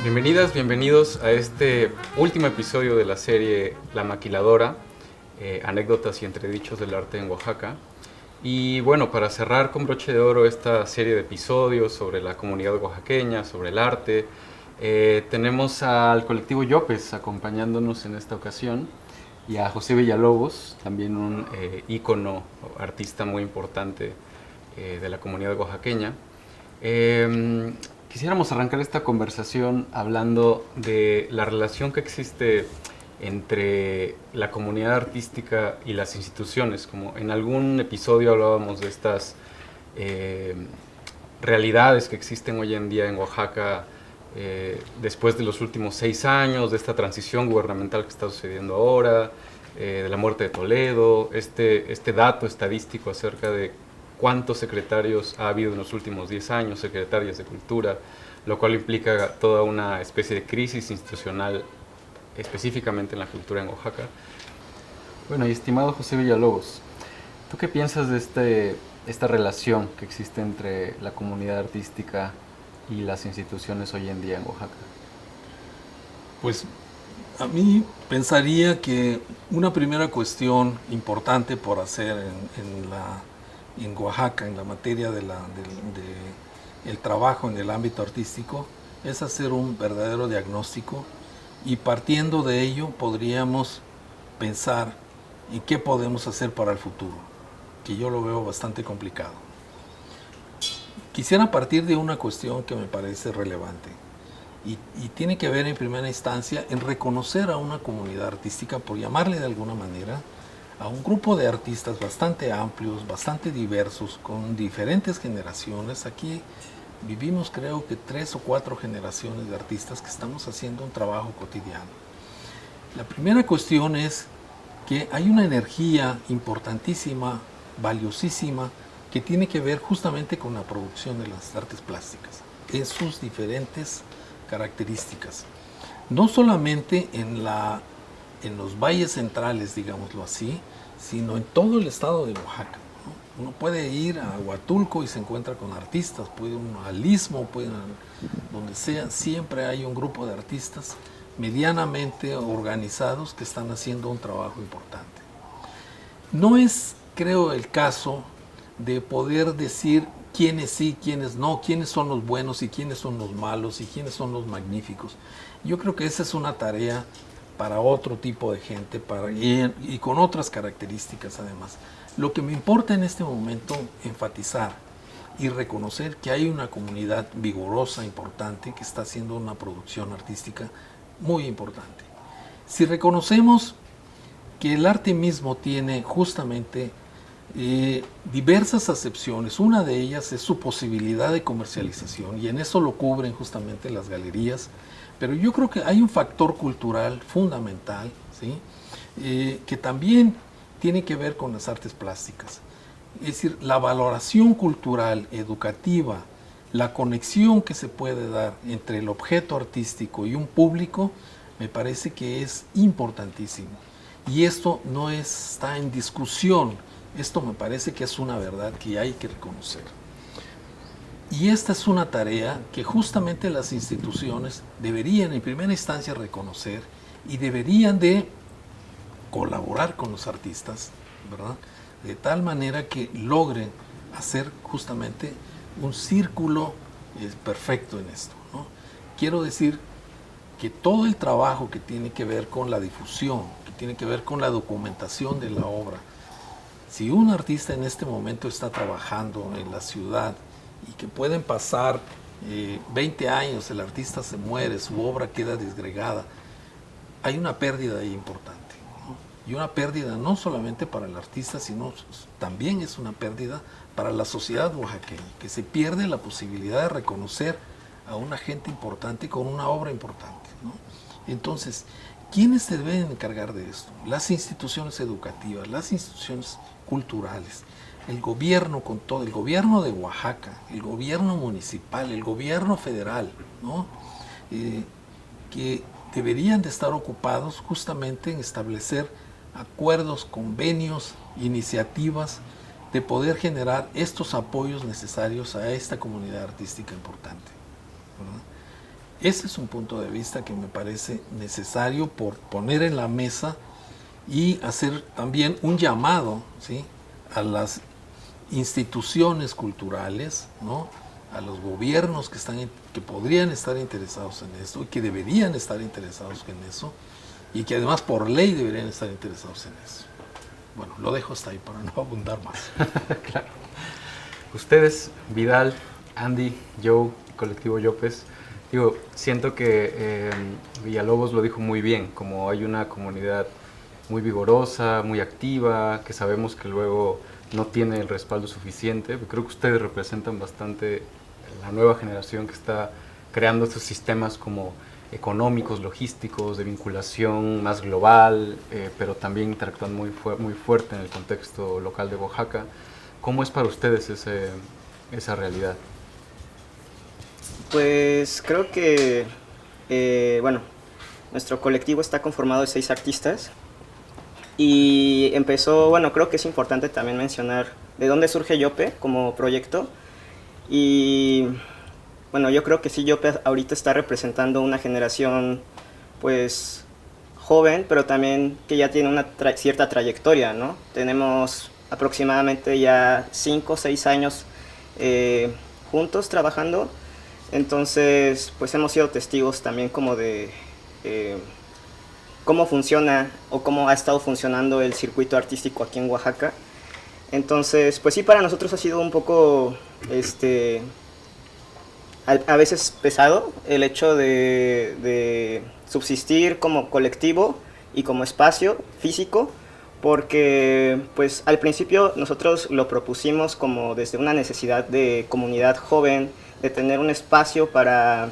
Bienvenidas, bienvenidos a este último episodio de la serie La Maquiladora, anécdotas y entredichos del arte en Oaxaca. Y bueno, para cerrar con broche de oro esta serie de episodios sobre la comunidad oaxaqueña, sobre el arte, tenemos al colectivo Yopes acompañándonos en esta ocasión y a José Villalobos, también un ícono, artista muy importante de la comunidad oaxaqueña. Quisiéramos arrancar esta conversación hablando de la relación que existe entre la comunidad artística y las instituciones. Como en algún episodio hablábamos de estas realidades que existen hoy en día en Oaxaca después de los últimos 6 años, de esta transición gubernamental que está sucediendo ahora, de la muerte de Toledo, este dato estadístico acerca de cuántos secretarios ha habido en los últimos 10 años, secretarias de cultura, lo cual implica toda una especie de crisis institucional específicamente en la cultura en Oaxaca. Bueno, y estimado José Villalobos, ¿tú qué piensas de esta relación que existe entre la comunidad artística y las instituciones hoy en día en Oaxaca? Pues a mí pensaría que una primera cuestión importante por hacer en Oaxaca, en la materia el trabajo en el ámbito artístico, es hacer un verdadero diagnóstico y partiendo de ello podríamos pensar en qué podemos hacer para el futuro, que yo lo veo bastante complicado. Quisiera partir de una cuestión que me parece relevante y tiene que ver en primera instancia en reconocer a una comunidad artística, por llamarle de alguna manera, a un grupo de artistas bastante amplios, bastante diversos, con diferentes generaciones. Aquí vivimos creo que 3 o 4 generaciones de artistas que estamos haciendo un trabajo cotidiano. La primera cuestión es que hay una energía importantísima, valiosísima, que tiene que ver justamente con la producción de las artes plásticas, en sus diferentes características. No solamente en los valles centrales, digámoslo así, sino en todo el estado de Oaxaca, ¿no? Uno puede ir a Huatulco y se encuentra con artistas, puede uno al Istmo, donde sea, siempre hay un grupo de artistas medianamente organizados que están haciendo un trabajo importante. No es, creo, el caso de poder decir quiénes sí, quiénes no, quiénes son los buenos y quiénes son los malos y quiénes son los magníficos. Yo creo que esa es una tarea para otro tipo de gente y con otras características además. Lo que me importa en este momento enfatizar y reconocer que hay una comunidad vigorosa, importante, que está haciendo una producción artística muy importante. Si reconocemos que el arte mismo tiene justamente diversas acepciones, una de ellas es su posibilidad de comercialización y en eso lo cubren justamente las galerías, pero yo creo que hay un factor cultural fundamental, ¿sí? Que también tiene que ver con las artes plásticas. Es decir, la valoración cultural, educativa, la conexión que se puede dar entre el objeto artístico y un público, me parece que es importantísimo. Y esto no está en discusión, esto me parece que es una verdad que hay que reconocer. Y esta es una tarea que justamente las instituciones deberían en primera instancia reconocer y deberían de colaborar con los artistas, ¿verdad? De tal manera que logren hacer justamente un círculo perfecto en esto, ¿no? Quiero decir que todo el trabajo que tiene que ver con la difusión, que tiene que ver con la documentación de la obra, si un artista en este momento está trabajando en la ciudad y que pueden pasar 20 años, el artista se muere, su obra queda disgregada, hay una pérdida ahí importante, ¿no? Y una pérdida no solamente para el artista, sino también es una pérdida para la sociedad oaxaqueña, que se pierde la posibilidad de reconocer a una gente importante con una obra importante, ¿no? Entonces, ¿quiénes se deben encargar de esto? Las instituciones educativas, las instituciones culturales, el gobierno con todo, el gobierno de Oaxaca, el gobierno municipal, el gobierno federal, ¿no? Que deberían de estar ocupados justamente en establecer acuerdos, convenios, iniciativas de poder generar estos apoyos necesarios a esta comunidad artística importante, ¿verdad? Ese es un punto de vista que me parece necesario por poner en la mesa y hacer también un llamado, ¿sí?, a las instituciones culturales, ¿no?, a los gobiernos que podrían estar interesados en esto y que deberían estar interesados en eso y que además por ley deberían estar interesados en eso. Bueno, lo dejo hasta ahí para no abundar más. Claro. Ustedes, Vidal, Andy, Joe, Colectivo Yopes, digo, siento que Villalobos lo dijo muy bien, como hay una comunidad muy vigorosa, muy activa, que sabemos que luego no tiene el respaldo suficiente. Creo que ustedes representan bastante la nueva generación que está creando estos sistemas como económicos, logísticos, de vinculación más global, pero también interactúan muy fuerte en el contexto local de Oaxaca. ¿Cómo es para ustedes esa realidad? Pues creo que, bueno, nuestro colectivo está conformado de 6 artistas y empezó, bueno, creo que es importante también mencionar de dónde surge Yope como proyecto. Y bueno, yo creo que sí, Yope ahorita está representando una generación pues joven, pero también que ya tiene una cierta trayectoria, ¿no? Tenemos aproximadamente ya 5 o 6 años juntos trabajando. Entonces, pues hemos sido testigos también como de cómo funciona o cómo ha estado funcionando el circuito artístico aquí en Oaxaca. Entonces, pues sí, para nosotros ha sido un poco, a veces pesado el hecho de subsistir como colectivo y como espacio físico, porque pues al principio nosotros lo propusimos como desde una necesidad de comunidad joven, de tener un espacio para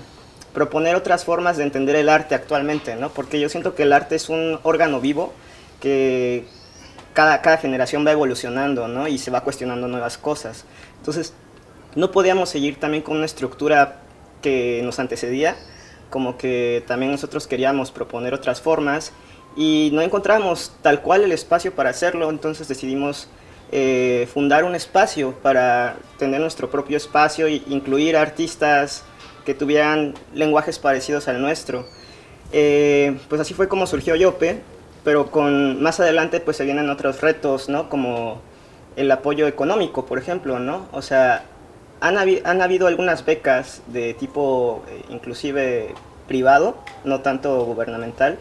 proponer otras formas de entender el arte actualmente, ¿no? Porque yo siento que el arte es un órgano vivo que cada generación va evolucionando, ¿no?, y se va cuestionando nuevas cosas. Entonces, no podíamos seguir también con una estructura que nos antecedía, como que también nosotros queríamos proponer otras formas y no encontramos tal cual el espacio para hacerlo. Entonces decidimos fundar un espacio para tener nuestro propio espacio e incluir artistas que tuvieran lenguajes parecidos al nuestro. Pues así fue como surgió Yope, pero más adelante pues se vienen otros retos, ¿no?, como el apoyo económico, por ejemplo, ¿no? O sea, han habido algunas becas de tipo inclusive privado, no tanto gubernamental,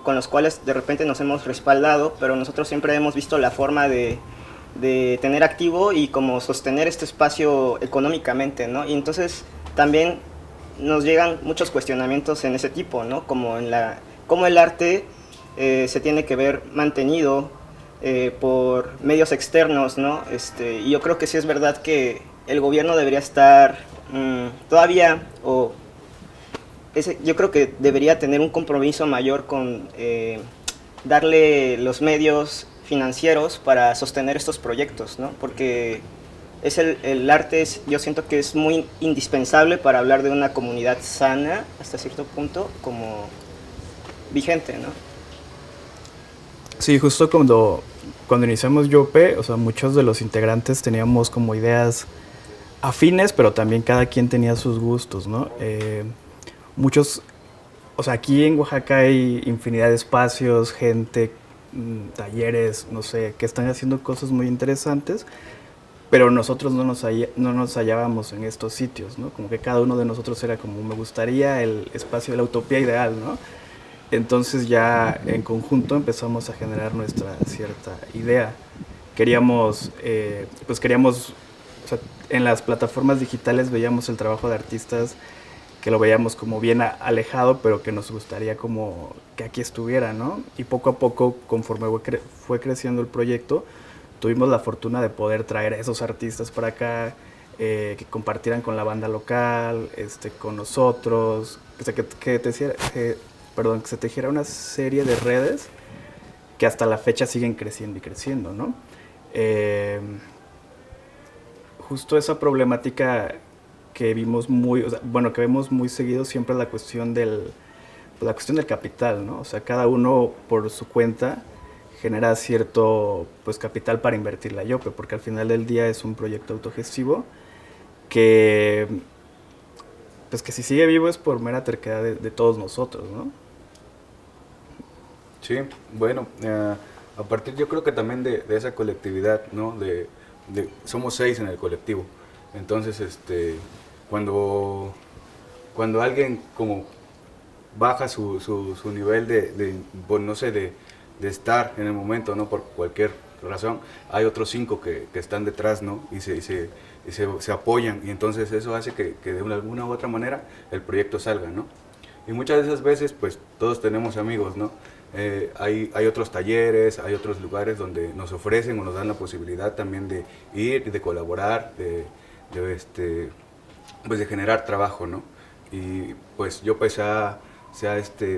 con los cuales de repente nos hemos respaldado, pero nosotros siempre hemos visto la forma de tener activo y como sostener este espacio económicamente, ¿no? Y entonces también nos llegan muchos cuestionamientos en ese tipo, ¿no? Como cómo el arte se tiene que ver mantenido por medios externos, ¿no? Y yo creo que sí es verdad que el gobierno debería estar todavía, yo creo que debería tener un compromiso mayor con darle los medios financieros para sostener estos proyectos, ¿no? Porque el arte yo siento que es muy indispensable para hablar de una comunidad sana, hasta cierto punto, como vigente, ¿no? Sí, justo cuando iniciamos Yope, o sea, muchos de los integrantes teníamos como ideas afines, pero también cada quien tenía sus gustos, ¿no? O sea, aquí en Oaxaca hay infinidad de espacios, gente, talleres, no sé, que están haciendo cosas muy interesantes, pero nosotros no nos hallábamos en estos sitios, ¿no? Como que cada uno de nosotros era como, me gustaría el espacio de la utopía ideal, ¿no? Entonces ya en conjunto empezamos a generar nuestra cierta idea. Queríamos, o sea, en las plataformas digitales veíamos el trabajo de artistas que lo veíamos como bien alejado, pero que nos gustaría como que aquí estuviera, ¿no? Y poco a poco, conforme fue creciendo el proyecto, tuvimos la fortuna de poder traer a esos artistas para acá, que compartieran con la banda local, con nosotros, que se tejiera una serie de redes que hasta la fecha siguen creciendo y creciendo, ¿no? Justo esa problemática que vimos que vemos muy seguido siempre la cuestión del capital, ¿no? O sea, cada uno por su cuenta genera cierto pues capital para invertir la Yope, porque al final del día es un proyecto autogestivo que pues que si sigue vivo es por mera terquedad de todos nosotros, ¿no? Sí, bueno, a partir yo creo que también de esa colectividad, ¿no? Somos 6 en el colectivo, entonces cuando alguien como baja su nivel pues, no sé, de estar en el momento, ¿no? Por cualquier razón, hay otros 5 que están detrás, ¿no? Y se apoyan, y entonces eso hace que de alguna u otra manera el proyecto salga, ¿no? Y muchas de esas veces, pues todos tenemos amigos, ¿no? Hay otros talleres, hay otros lugares donde nos ofrecen o nos dan la posibilidad también de ir, de colaborar, pues de generar trabajo, ¿no? Y pues yo pues se ha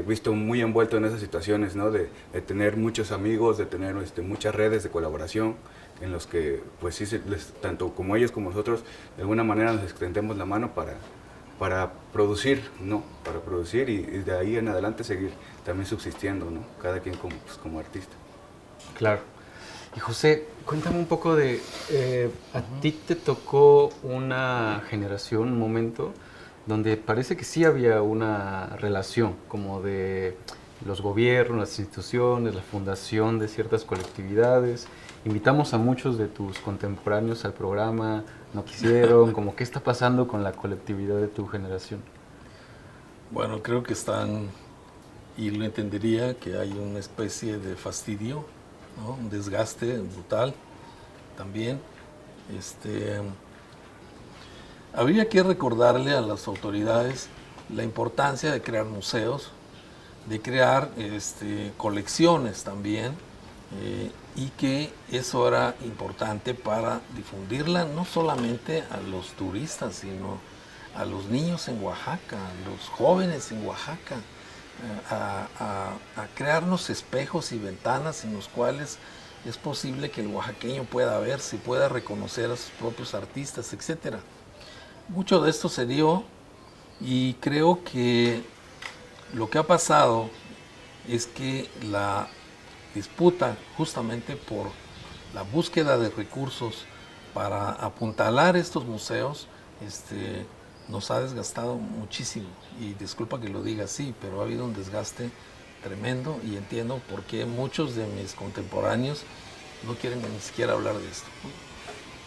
visto muy envuelto en esas situaciones, ¿no? De tener muchos amigos, de tener muchas redes de colaboración en los que pues sí, tanto como ellos como nosotros, de alguna manera nos extendemos la mano para producir, ¿no? Para producir y de ahí en adelante seguir también subsistiendo, ¿no? Cada quien como artista. Claro. Y José, cuéntame un poco de, a ti te tocó una generación, un momento, donde parece que sí había una relación, como de los gobiernos, las instituciones, la fundación de ciertas colectividades. Invitamos a muchos de tus contemporáneos al programa, no quisieron, como qué está pasando con la colectividad de tu generación. Bueno, creo que están, y lo entendería, que hay una especie de fastidio, ¿no? Un desgaste brutal también. Habría que recordarle a las autoridades la importancia de crear museos, de crear colecciones también, y que eso era importante para difundirla no solamente a los turistas, sino a los niños en Oaxaca, a los jóvenes en Oaxaca, a crearnos espejos y ventanas en los cuales es posible que el oaxaqueño pueda verse, pueda reconocer a sus propios artistas, etc. Mucho de esto se dio, y creo que lo que ha pasado es que la disputa justamente por la búsqueda de recursos para apuntalar estos museos nos ha desgastado muchísimo, y disculpa que lo diga así, pero ha habido un desgaste tremendo, y entiendo por qué muchos de mis contemporáneos no quieren ni siquiera hablar de esto.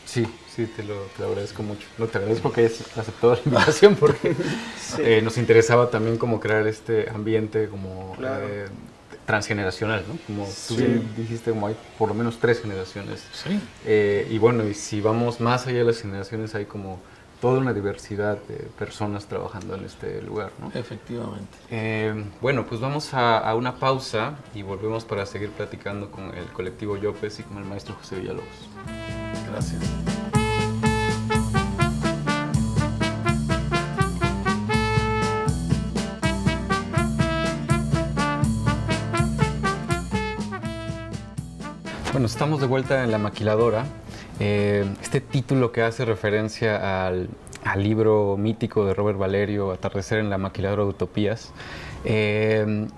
Sí, te lo agradezco mucho. No, te agradezco que hayas aceptado la invitación porque Sí. Nos interesaba también como crear este ambiente como Claro. transgeneracional, ¿no? Como tú Sí. bien dijiste, como hay por lo menos 3 generaciones. Sí. Y bueno, y si vamos más allá de las generaciones, hay como toda una diversidad de personas trabajando en este lugar, ¿no? Efectivamente. Bueno, pues vamos a una pausa y volvemos para seguir platicando con el colectivo Yopes y con el maestro José Villalobos. Gracias. Bueno, estamos de vuelta en La Maquiladora. Este título que hace referencia al libro mítico de Robert Valerio, Atardecer en la Maquiladora de Utopías.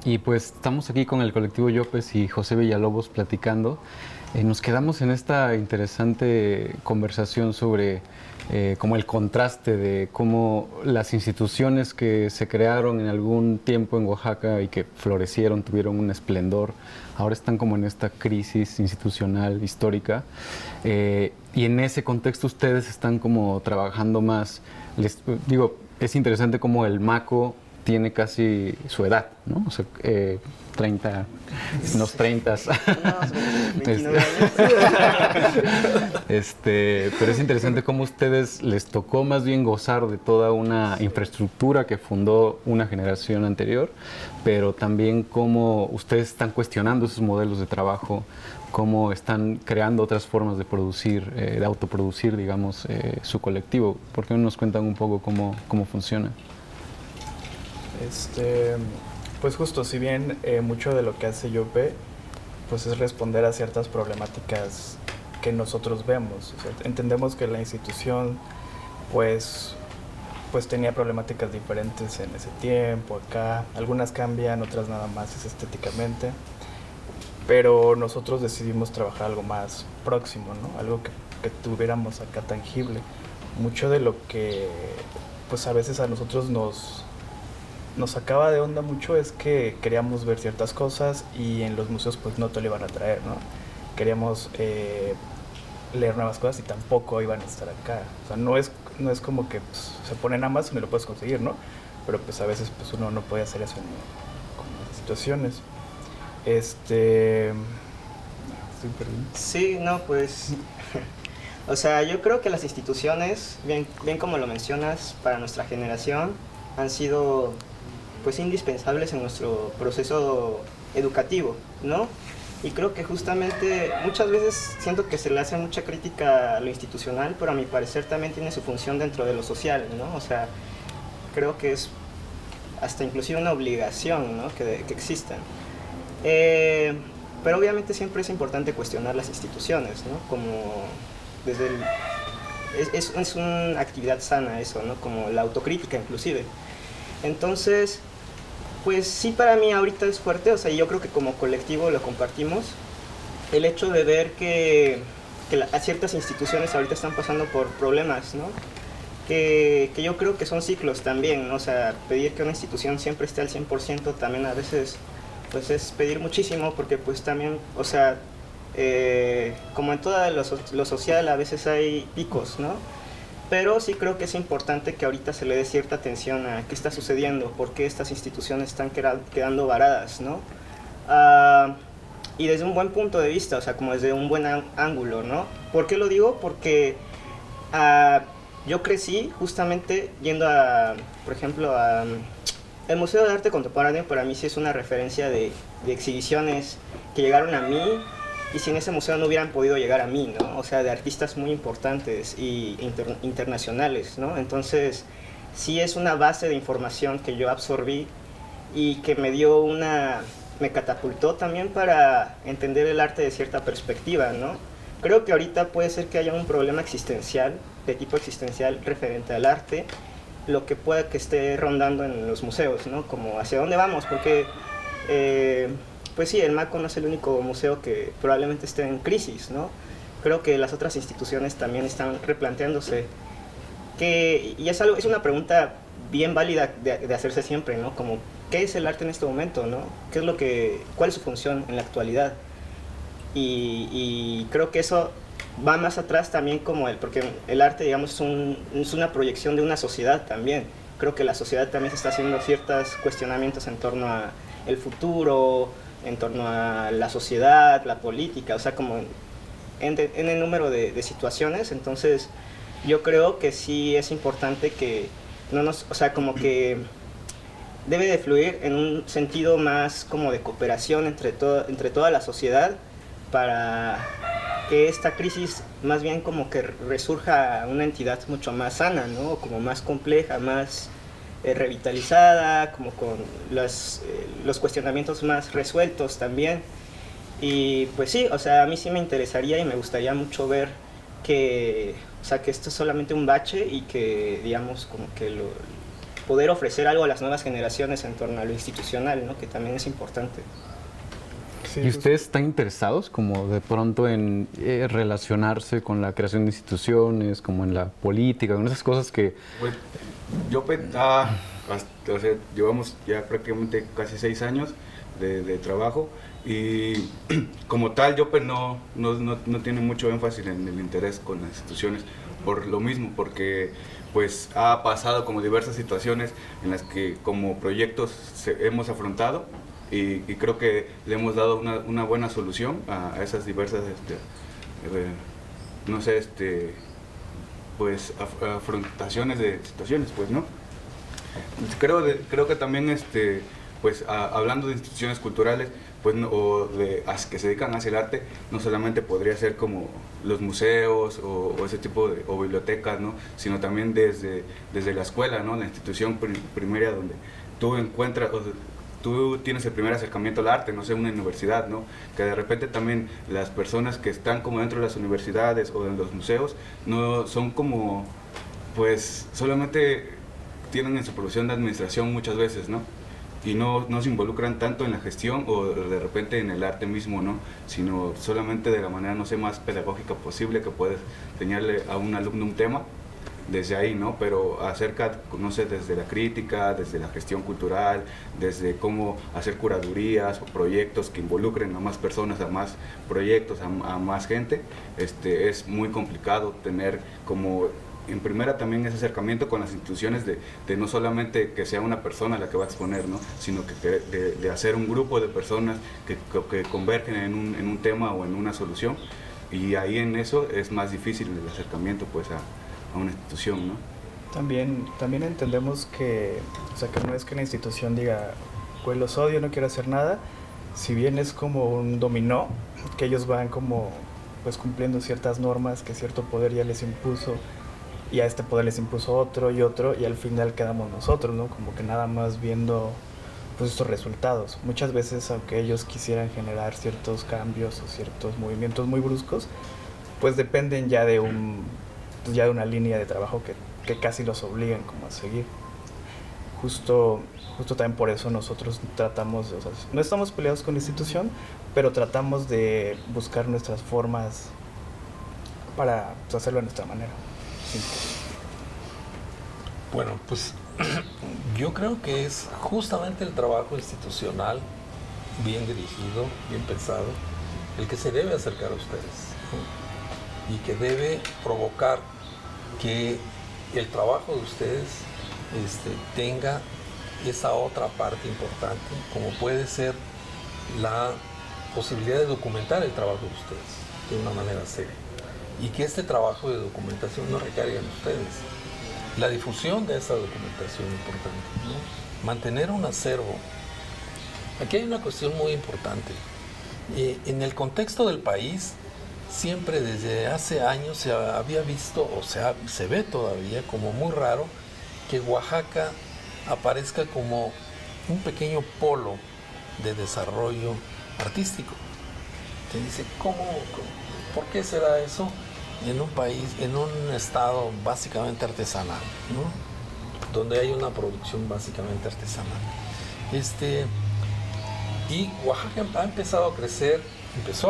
Y pues estamos aquí con el colectivo Yopes y José Villalobos platicando. Nos quedamos en esta interesante conversación sobre como el contraste de cómo las instituciones que se crearon en algún tiempo en Oaxaca y que florecieron, tuvieron un esplendor, ahora están como en esta crisis institucional histórica. Y en ese contexto ustedes están como trabajando más. Les digo, es interesante como el MACO tiene casi su edad, ¿no? O sea, 30, unos 30. Unos 29 años. Pero es interesante cómo a ustedes les tocó más bien gozar de toda una infraestructura que fundó una generación anterior, pero también cómo ustedes están cuestionando esos modelos de trabajo, cómo están creando otras formas de producir, de autoproducir, digamos, su colectivo. ¿Por qué no nos cuentan un poco cómo funciona? Pues justo, si bien mucho de lo que hace Yope pues es responder a ciertas problemáticas que nosotros vemos. O sea, entendemos que la institución pues tenía problemáticas diferentes en ese tiempo, acá. Algunas cambian, otras nada más es estéticamente. Pero nosotros decidimos trabajar algo más próximo, ¿no? Algo que tuviéramos acá tangible. Mucho de lo que pues a veces a nosotros nos sacaba de onda mucho es que queríamos ver ciertas cosas y en los museos pues no te lo iban a traer, ¿no? Queríamos leer nuevas cosas y tampoco iban a estar acá. O sea, no es como que pues, se pone en Amazon y lo puedes conseguir, ¿no? Pero pues a veces pues uno no puede hacer eso en esas situaciones. Estoy perdido. Sí, no, pues... O sea, yo creo que las instituciones, bien como lo mencionas, para nuestra generación han sido pues indispensables en nuestro proceso educativo, ¿no? Y creo que justamente muchas veces siento que se le hace mucha crítica a lo institucional, pero a mi parecer también tiene su función dentro de lo social, ¿no? O sea, creo que es hasta inclusive una obligación, ¿no? que existan. Pero obviamente siempre es importante cuestionar las instituciones, ¿no? Como desde el... Es una actividad sana eso, ¿no? Como la autocrítica inclusive. Entonces, pues sí, para mí ahorita es fuerte, o sea, yo creo que como colectivo lo compartimos, el hecho de ver que ciertas instituciones ahorita están pasando por problemas, ¿no? Que yo creo que son ciclos también, ¿no? O sea, pedir que una institución siempre esté al 100% también a veces, pues es pedir muchísimo, porque pues también, o sea, como en todo lo social a veces hay picos, ¿no? Pero sí creo que es importante que ahorita se le dé cierta atención a qué está sucediendo, por qué estas instituciones están quedando varadas, ¿no? Y desde un buen punto de vista, o sea, como desde un buen ángulo, ¿no? ¿Por qué lo digo? Porque yo crecí justamente yendo por ejemplo, el Museo de Arte Contemporáneo. Para mí sí es una referencia de exhibiciones que llegaron a mí, y sin ese museo no hubieran podido llegar a mí, ¿no? O sea, de artistas muy importantes y internacionales, ¿no? Entonces, sí es una base de información que yo absorbí y que me catapultó también para entender el arte de cierta perspectiva, ¿no? Creo que ahorita puede ser que haya un problema existencial, de tipo existencial, referente al arte, lo que pueda que esté rondando en los museos, ¿no? Como hacia dónde vamos, porque... pues sí, el MACO no es el único museo que probablemente esté en crisis, ¿no? Creo que las otras instituciones también están replanteándose, y es una pregunta bien válida de hacerse siempre, ¿no? Como, ¿qué es el arte en este momento, no? ¿Cuál es su función en la actualidad? Y creo que eso va más atrás también porque el arte, digamos, es una proyección de una sociedad también. Creo que la sociedad también se está haciendo ciertos cuestionamientos en torno a el futuro, en torno a la sociedad, la política, o sea, como en el número de situaciones. Entonces yo creo que sí es importante que o sea, como que debe de fluir en un sentido más como de cooperación entre toda la sociedad, para que esta crisis más bien como que resurja una entidad mucho más sana, ¿no? Como más compleja, más revitalizada, como con los cuestionamientos más resueltos también. Y pues sí, o sea, a mí sí me interesaría y me gustaría mucho ver que esto es solamente un bache, y que, digamos, como que poder ofrecer algo a las nuevas generaciones en torno a lo institucional, ¿no? Que también es importante. ¿Y ustedes están interesados como de pronto en relacionarse con la creación de instituciones, como en la política, con esas cosas que... Pues, o sea, llevamos ya prácticamente casi 6 años de trabajo, y como tal yo pues no tiene mucho énfasis en el interés con las instituciones, por lo mismo, porque pues ha pasado como diversas situaciones en las que como proyectos hemos afrontado, y creo que le hemos dado una buena solución a esas diversas pues afrontaciones de situaciones, pues, ¿no? Creo que también pues hablando de instituciones culturales, pues, o que se dedican hacia el arte, no solamente podría ser como los museos o ese tipo o bibliotecas, ¿no? Sino también desde la escuela, ¿no? La institución primaria donde tú encuentras, tú tienes el primer acercamiento al arte, no sé, una universidad, ¿no? Que de repente también las personas que están como dentro de las universidades o en los museos no son como, pues solamente tienen en su profesión de administración muchas veces, ¿no? Y no se involucran tanto en la gestión o de repente en el arte mismo, ¿no? Sino solamente de la manera, no sé, más pedagógica posible, que puedes enseñarle a un alumno un tema desde ahí, ¿no? Pero acerca, no sé, desde la crítica, desde la gestión cultural, desde cómo hacer curadurías o proyectos que involucren a más personas, a más proyectos, a más gente, es muy complicado tener como en primera también ese acercamiento con las instituciones de no solamente que sea una persona la que va a exponer, ¿no? Sino que de hacer un grupo de personas que convergen en un tema o en una solución, y ahí en eso es más difícil el acercamiento pues a una institución, ¿no? También entendemos que, o sea, que no es que la institución diga, pues los odio, no quiero hacer nada, si bien es como un dominó, que ellos van como pues cumpliendo ciertas normas que cierto poder ya les impuso, y a este poder les impuso otro, y al final quedamos nosotros, ¿no? Como que nada más viendo pues estos resultados. Muchas veces, aunque ellos quisieran generar ciertos cambios o ciertos movimientos muy bruscos, pues dependen ya de una línea de trabajo que casi los obligan como a seguir. Justo también por eso nosotros tratamos, o sea, no estamos peleados con la institución, pero tratamos de buscar nuestras formas para pues, hacerlo de nuestra manera. Sí. Bueno, pues yo creo que es justamente el trabajo institucional, bien dirigido, bien pensado, el que se debe acercar a ustedes, ¿no? Y que debe provocar que el trabajo de ustedes tenga esa otra parte importante, como puede ser la posibilidad de documentar el trabajo de ustedes de una manera seria. Y que este trabajo de documentación no recaiga en ustedes. La difusión de esa documentación es importante, ¿no? Mantener un acervo. Aquí hay una cuestión muy importante. En el contexto del país, siempre desde hace años se había visto, o sea, se ve todavía como muy raro que Oaxaca aparezca como un pequeño polo de desarrollo artístico. Te dice, ¿por qué será eso? En un país, en un estado básicamente artesanal, ¿no? Donde hay una producción básicamente artesanal. Y Oaxaca empezó a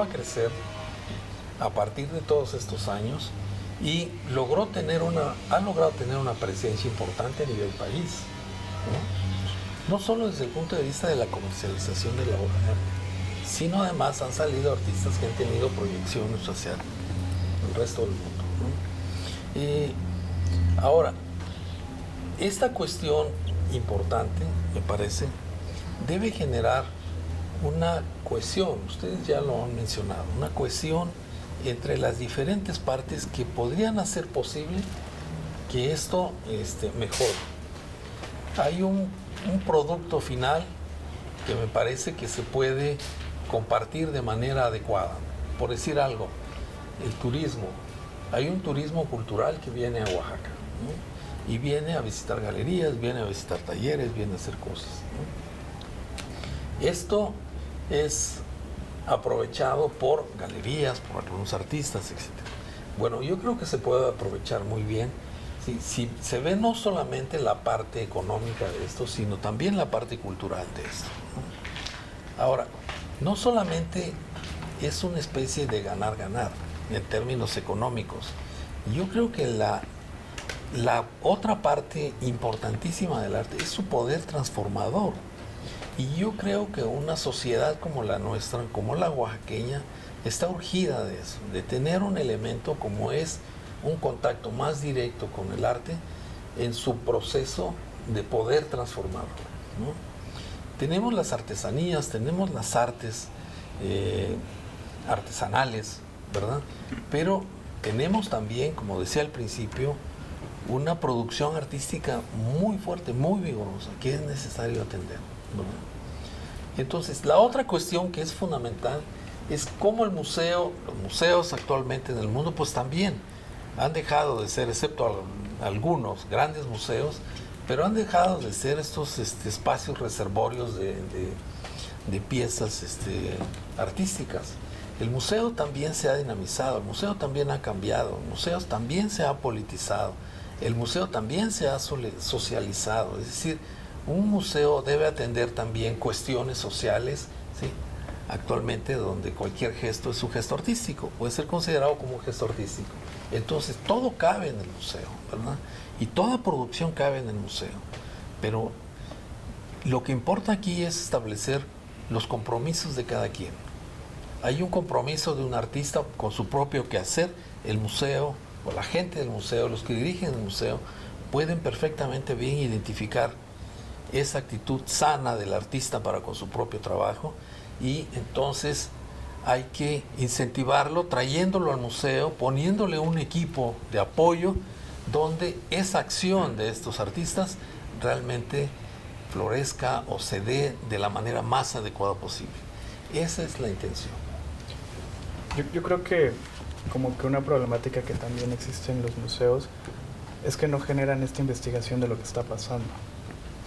crecer a partir de todos estos años y ha logrado tener una presencia importante a nivel país, ¿no? No solo desde el punto de vista de la comercialización de la obra de arte, sino además han salido artistas que han tenido proyecciones hacia el resto del mundo, ¿no? Ahora, esta cuestión importante, me parece, debe generar una cohesión, ustedes ya lo han mencionado, una cohesión entre las diferentes partes que podrían hacer posible que esto mejore. Hay un producto final que me parece que se puede compartir de manera adecuada. Por decir algo, el turismo. Hay un turismo cultural que viene a Oaxaca, ¿no? Y viene a visitar galerías, viene a visitar talleres, viene a hacer cosas, ¿no? Esto es aprovechado por galerías, por algunos artistas, etc. Bueno, yo creo que se puede aprovechar muy bien si se ve no solamente la parte económica de esto, sino también la parte cultural de esto, ¿no? Ahora, no solamente es una especie de ganar-ganar en términos económicos. Yo creo que la otra parte importantísima del arte es su poder transformador. Y yo creo que una sociedad como la nuestra, como la oaxaqueña, está urgida de eso, de tener un elemento como es un contacto más directo con el arte en su proceso de poder transformarlo, ¿no? Tenemos las artesanías, tenemos las artes artesanales, ¿verdad? Pero tenemos también, como decía al principio, una producción artística muy fuerte, muy vigorosa, que es necesario atender, ¿verdad? Entonces, la otra cuestión que es fundamental es cómo los museos actualmente en el mundo, pues también han dejado de ser, excepto algunos grandes museos, pero han dejado de ser estos espacios reservorios de piezas artísticas. El museo también se ha dinamizado, el museo también ha cambiado, el museo también se ha politizado, el museo también se ha socializado, es decir, un museo debe atender también cuestiones sociales, ¿sí? Actualmente donde cualquier gesto es un gesto artístico, puede ser considerado como un gesto artístico. Entonces todo cabe en el museo, ¿verdad? Y toda producción cabe en el museo. Pero lo que importa aquí es establecer los compromisos de cada quien. Hay un compromiso de un artista con su propio quehacer. El museo o la gente del museo, los que dirigen el museo, pueden perfectamente bien identificar esa actitud sana del artista para con su propio trabajo, y entonces hay que incentivarlo trayéndolo al museo, poniéndole un equipo de apoyo donde esa acción de estos artistas realmente florezca o se dé de la manera más adecuada posible. Esa es la intención. Yo creo que como que una problemática que también existe en los museos es que no generan esta investigación de lo que está pasando,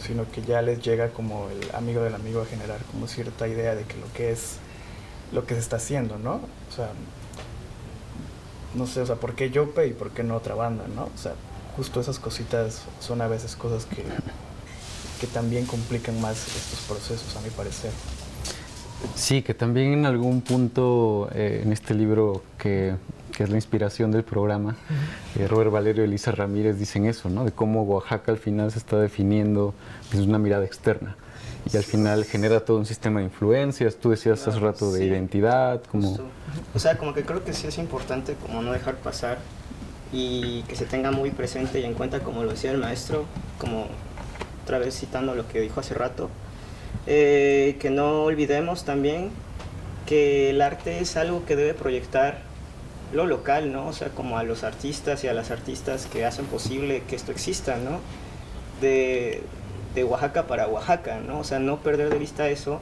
sino que ya les llega como el amigo del amigo a generar como cierta idea de que lo que se está haciendo, ¿no? O sea, no sé, o sea, ¿por qué Yope y por qué no otra banda, no? O sea, justo esas cositas son a veces cosas que también complican más estos procesos, a mi parecer. Sí, que también en algún punto en este libro que es la inspiración del programa, Robert Valerio y Elisa Ramírez dicen eso, ¿no? De cómo Oaxaca al final se está definiendo desde una mirada externa y al final genera todo un sistema de influencias. Tú decías hace rato de identidad, como... Justo. O sea, como que creo que sí es importante como no dejar pasar y que se tenga muy presente y en cuenta, como lo decía el maestro, como otra vez citando lo que dijo hace rato, que no olvidemos también que el arte es algo que debe proyectar lo local, ¿no? O sea, como a los artistas y a las artistas que hacen posible que esto exista, ¿no? De Oaxaca para Oaxaca, ¿no? O sea, no perder de vista eso,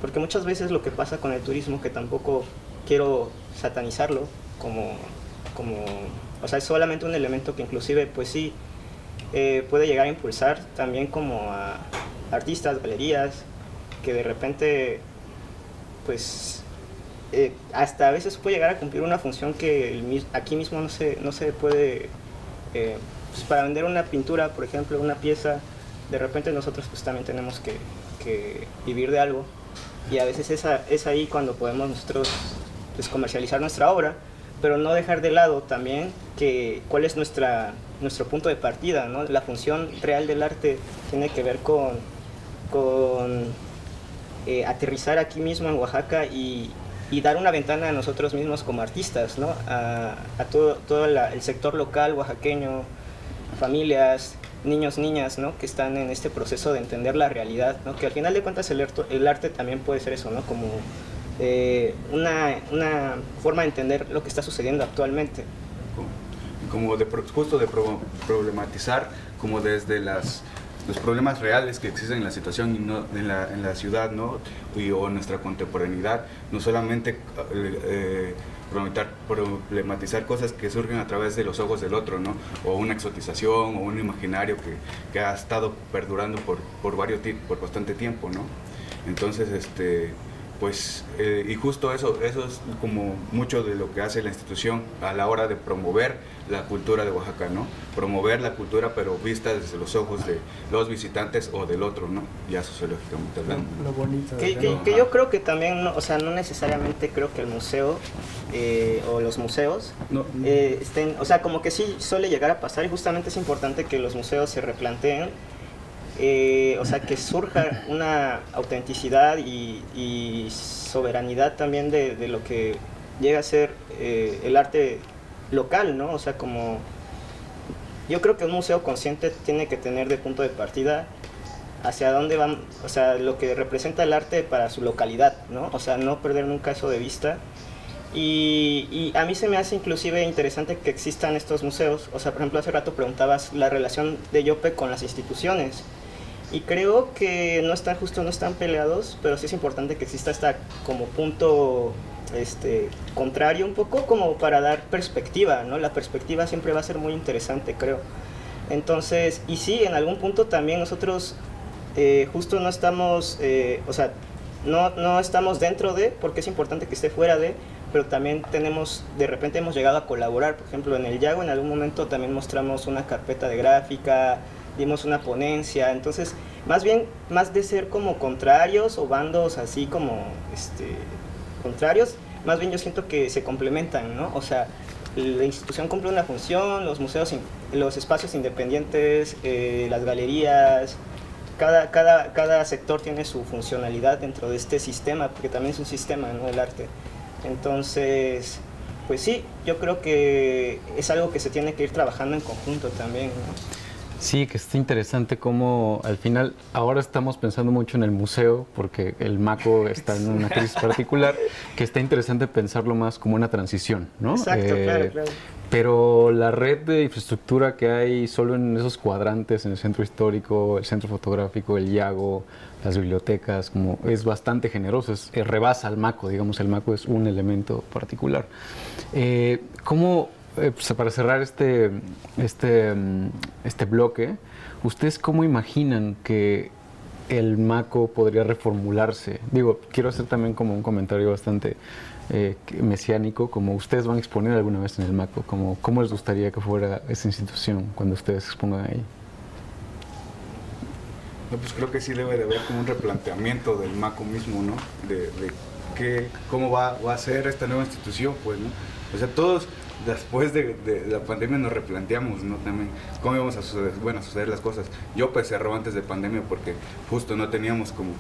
porque muchas veces lo que pasa con el turismo, que tampoco quiero satanizarlo, o sea, es solamente un elemento que inclusive, pues sí, puede llegar a impulsar también como a artistas, galerías, que de repente, pues, hasta a veces puede llegar a cumplir una función que aquí mismo no se puede, pues para vender una pintura, por ejemplo, una pieza, de repente nosotros pues también tenemos que vivir de algo, y a veces es ahí cuando podemos nosotros pues comercializar nuestra obra, pero no dejar de lado también cuál es nuestro punto de partida, ¿no? La función real del arte tiene que ver con aterrizar aquí mismo en Oaxaca y dar una ventana a nosotros mismos como artistas, ¿no? A todo el sector local oaxaqueño, familias, niños, niñas, ¿no? Que están en este proceso de entender la realidad, ¿no? Que al final de cuentas el arte también puede ser eso, ¿no? Como una forma de entender lo que está sucediendo actualmente. Como justo de problematizar como desde los problemas reales que existen en la situación y no, en la ciudad, ¿no? O en nuestra contemporaneidad, no solamente problematizar cosas que surgen a través de los ojos del otro, ¿no? O una exotización o un imaginario que ha estado perdurando por bastante tiempo, ¿no? Entonces, pues, y justo eso es como mucho de lo que hace la institución a la hora de promover la cultura de Oaxaca, ¿no? Promover la cultura, pero vista desde los ojos de los visitantes o del otro, ¿no? Ya sociológicamente hablando. Lo bonito. Que yo creo que también, o sea, no necesariamente creo que el museo o los museos estén, o sea, como que sí suele llegar a pasar, y justamente es importante que los museos se replanteen. O sea, que surja una autenticidad y soberanidad también de lo que llega a ser el arte local, ¿no? O sea, como yo creo que un museo consciente tiene que tener de punto de partida hacia dónde van, o sea, lo que representa el arte para su localidad, ¿no? O sea, no perder nunca eso de vista. Y a mí se me hace inclusive interesante que existan estos museos. O sea, por ejemplo, hace rato preguntabas la relación de Yope con las instituciones. Y creo que no están peleados, pero sí es importante que exista esta como punto contrario un poco, como para dar perspectiva, ¿no? La perspectiva siempre va a ser muy interesante, creo. Entonces, y sí, en algún punto también nosotros justo no estamos, o sea, no estamos dentro de, porque es importante que esté fuera de, pero también de repente hemos llegado a colaborar. Por ejemplo, en el Yago en algún momento también mostramos una carpeta de gráfica, dimos una ponencia. Entonces, más de ser como contrarios o bandos así como contrarios, más bien yo siento que se complementan, ¿no? O sea, la institución cumple una función, los museos, los espacios independientes, las galerías, cada sector tiene su funcionalidad dentro de este sistema, porque también es un sistema, ¿no?, el arte. Entonces, pues sí, yo creo que es algo que se tiene que ir trabajando en conjunto también, ¿no? Sí, que está interesante cómo al final ahora estamos pensando mucho en el museo porque el MACO está en una crisis particular, que está interesante pensarlo más como una transición, ¿no? Exacto, claro. Pero la red de infraestructura que hay solo en esos cuadrantes, en el centro histórico, el centro fotográfico, el Yago, las bibliotecas, como es bastante generoso, rebasa al MACO, digamos, el MACO es un elemento particular. ¿Cómo, pues para cerrar este bloque, ustedes cómo imaginan que el MACO podría reformularse? Digo, quiero hacer también como un comentario bastante mesiánico, como ustedes van a exponer alguna vez en el MACO, como cómo les gustaría que fuera esa institución cuando ustedes expongan ahí. No, pues creo que sí debe de haber como un replanteamiento del MACO mismo, ¿no? Cómo va a ser esta nueva institución, pues, ¿no? O sea, todos después de la pandemia nos replanteamos, ¿no? También cómo íbamos a suceder las cosas. Yo pues cerró antes de pandemia porque justo no teníamos como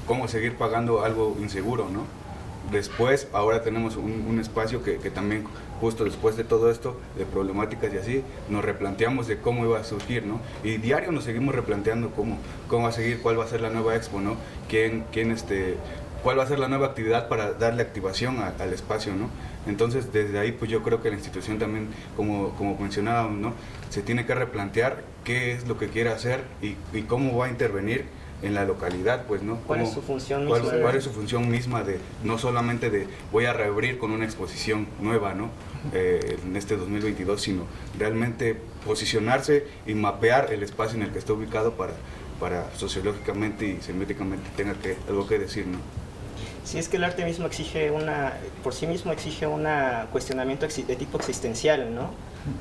cómo seguir pagando algo inseguro, ¿no? Después, ahora tenemos un espacio que también, justo después de todo esto, de problemáticas y así, nos replanteamos de cómo iba a surgir, ¿no? Y diario nos seguimos replanteando cómo va a seguir, cuál va a ser la nueva expo, ¿no? Cuál va a ser la nueva actividad para darle activación al espacio, ¿no? Entonces, desde ahí, pues yo creo que la institución también, como mencionábamos, ¿no?, se tiene que replantear qué es lo que quiere hacer y cómo va a intervenir en la localidad, pues, ¿no? ¿Cuál es su función misma? ¿Cuál es su función misma no solamente de voy a reabrir con una exposición nueva, ¿no?, en este 2022, sino realmente posicionarse y mapear el espacio en el que está ubicado para sociológicamente y semióticamente tenga algo que decir, ¿no? Sí, es que el arte mismo por sí mismo exige un cuestionamiento de tipo existencial, ¿no?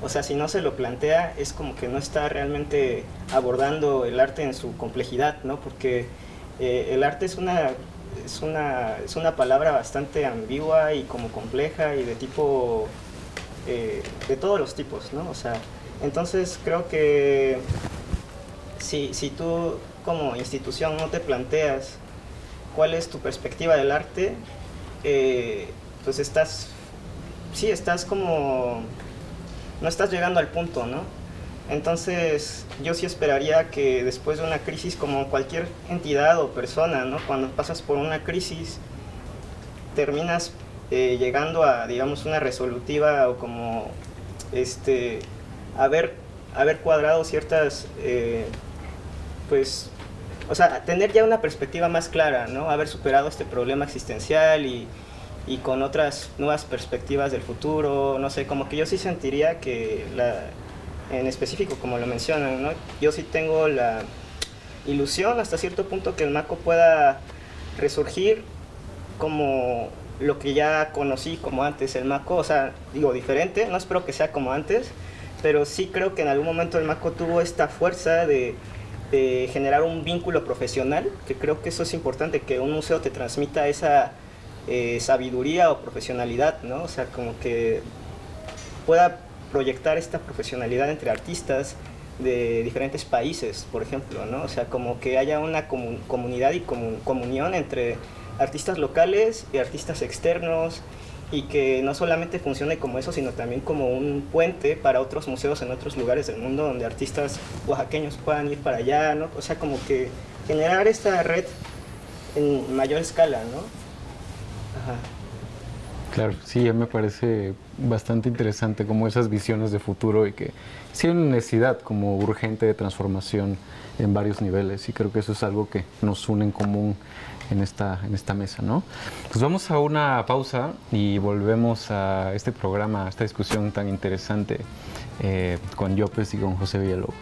O sea, si no se lo plantea, es como que no está realmente abordando el arte en su complejidad, ¿no? Porque el arte es una palabra bastante ambigua y como compleja y de tipo, de todos los tipos, ¿no? O sea, entonces creo que si tú como institución no te planteas cuál es tu perspectiva del arte, pues estás como, no estás llegando al punto, ¿no? Entonces yo sí esperaría que después de una crisis, como cualquier entidad o persona, ¿no?, cuando pasas por una crisis, terminas llegando a, digamos, una resolutiva o como haber cuadrado ciertas, pues, o sea, tener ya una perspectiva más clara, ¿no? Haber superado este problema existencial y con otras nuevas perspectivas del futuro, no sé, como que yo sí sentiría que, en específico, como lo mencionan, ¿no?, yo sí tengo la ilusión hasta cierto punto que el MACO pueda resurgir como lo que ya conocí como antes el MACO, o sea, digo, diferente, no espero que sea como antes, pero sí creo que en algún momento el MACO tuvo esta fuerza de generar un vínculo profesional, que creo que eso es importante, que un museo te transmita esa sabiduría o profesionalidad, ¿no? O sea, como que pueda proyectar esta profesionalidad entre artistas de diferentes países, por ejemplo, ¿no? O sea, como que haya una comunidad y comunión entre artistas locales y artistas externos, y que no solamente funcione como eso, sino también como un puente para otros museos en otros lugares del mundo donde artistas oaxaqueños puedan ir para allá, ¿no? O sea, como que generar esta red en mayor escala, ¿no? Ajá. Claro, sí, me parece bastante interesante como esas visiones de futuro y que sí hay una necesidad como urgente de transformación en varios niveles, y creo que eso es algo que nos une en común en esta mesa, ¿no? Pues vamos a una pausa y volvemos a este programa, a esta discusión tan interesante con Llopes y con José Villalobos.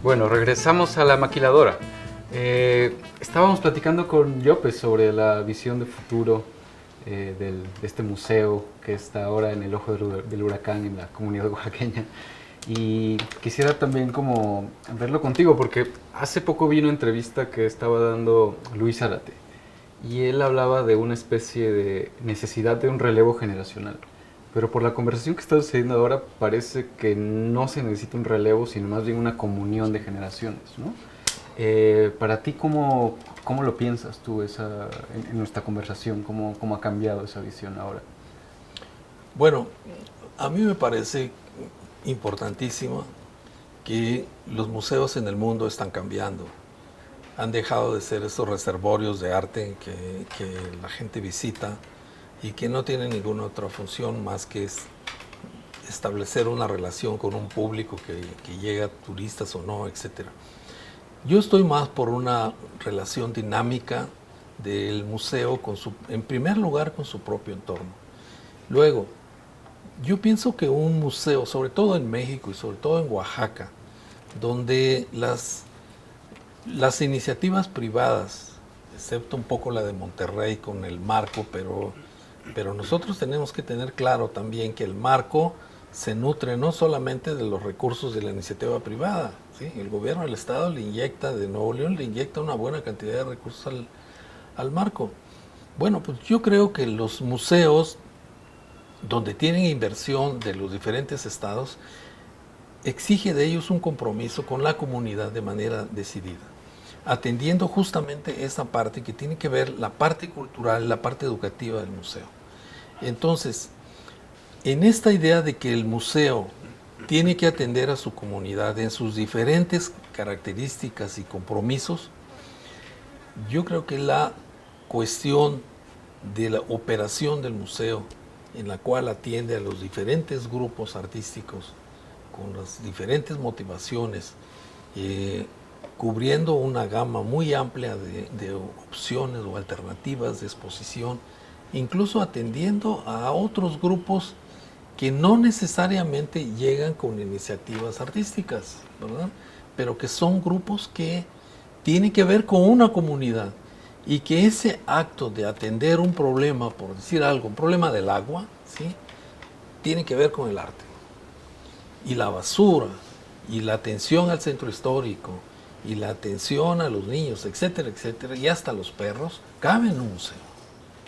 Bueno, regresamos a la maquiladora. Estábamos platicando con Llopes sobre la visión de futuro de este museo que está ahora en el ojo del huracán en la comunidad oaxaqueña. Y quisiera también como verlo contigo, porque hace poco vi una entrevista que estaba dando Luis Zárate y él hablaba de una especie de necesidad de un relevo generacional. Pero por la conversación que está sucediendo ahora parece que no se necesita un relevo, sino más bien una comunión de generaciones, ¿no? Para ti, ¿cómo lo piensas tú en nuestra conversación? ¿Cómo ha cambiado esa visión ahora? Bueno, a mí me parece importantísimo que los museos en el mundo están cambiando. Han dejado de ser estos reservorios de arte que la gente visita y que no tienen ninguna otra función más que establecer una relación con un público que llega, turistas o no, etc. Yo estoy más por una relación dinámica del museo en primer lugar con su propio entorno. Luego, yo pienso que un museo, sobre todo en México y sobre todo en Oaxaca, donde las iniciativas privadas, excepto un poco la de Monterrey con el marco, pero nosotros tenemos que tener claro también que el marco se nutre no solamente de los recursos de la iniciativa privada, ¿sí? El gobierno del Estado de Nuevo León le inyecta una buena cantidad de recursos al marco. Bueno, pues yo creo que los museos donde tienen inversión de los diferentes estados, exige de ellos un compromiso con la comunidad de manera decidida, atendiendo justamente esa parte que tiene que ver la parte cultural, la parte educativa del museo. Entonces, en esta idea de que el museo tiene que atender a su comunidad en sus diferentes características y compromisos, yo creo que la cuestión de la operación del museo, en la cual atiende a los diferentes grupos artísticos con las diferentes motivaciones, cubriendo una gama muy amplia de opciones o alternativas de exposición, incluso atendiendo a otros grupos que no necesariamente llegan con iniciativas artísticas, ¿verdad? Pero que son grupos que tienen que ver con una comunidad y que ese acto de atender un problema, por decir algo, un problema del agua, ¿sí? Tiene que ver con el arte. Y la basura, y la atención al centro histórico, y la atención a los niños, etcétera, etcétera, y hasta los perros, cabe en un museo,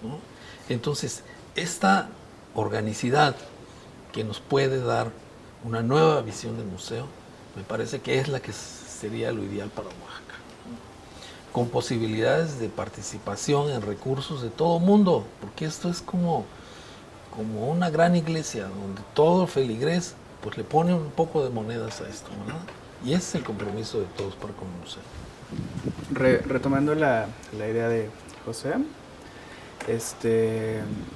¿no? Entonces, esta organicidad que nos puede dar una nueva visión del museo, me parece que es la que sería lo ideal para Oaxaca, ¿no? Con posibilidades de participación en recursos de todo mundo, porque esto es como una gran iglesia donde todo feligrés pues le pone un poco de monedas a esto, ¿verdad? Y ese es el compromiso de todos para con el museo. Retomando la idea de José,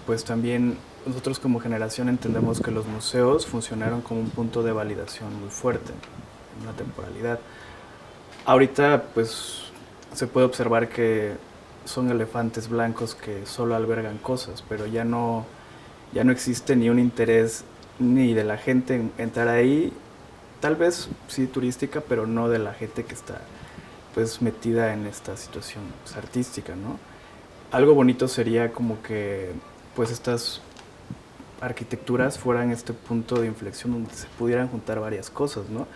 pues también nosotros como generación entendemos que los museos funcionaron como un punto de validación muy fuerte, en una temporalidad. Ahorita pues se puede observar que son elefantes blancos que solo albergan cosas, pero ya no existe ni un interés ni de la gente en entrar ahí, tal vez sí turística, pero no de la gente que está pues metida en esta situación pues, artística, ¿no? Algo bonito sería como que pues estas arquitecturas fueran este punto de inflexión donde se pudieran juntar varias cosas, ¿no?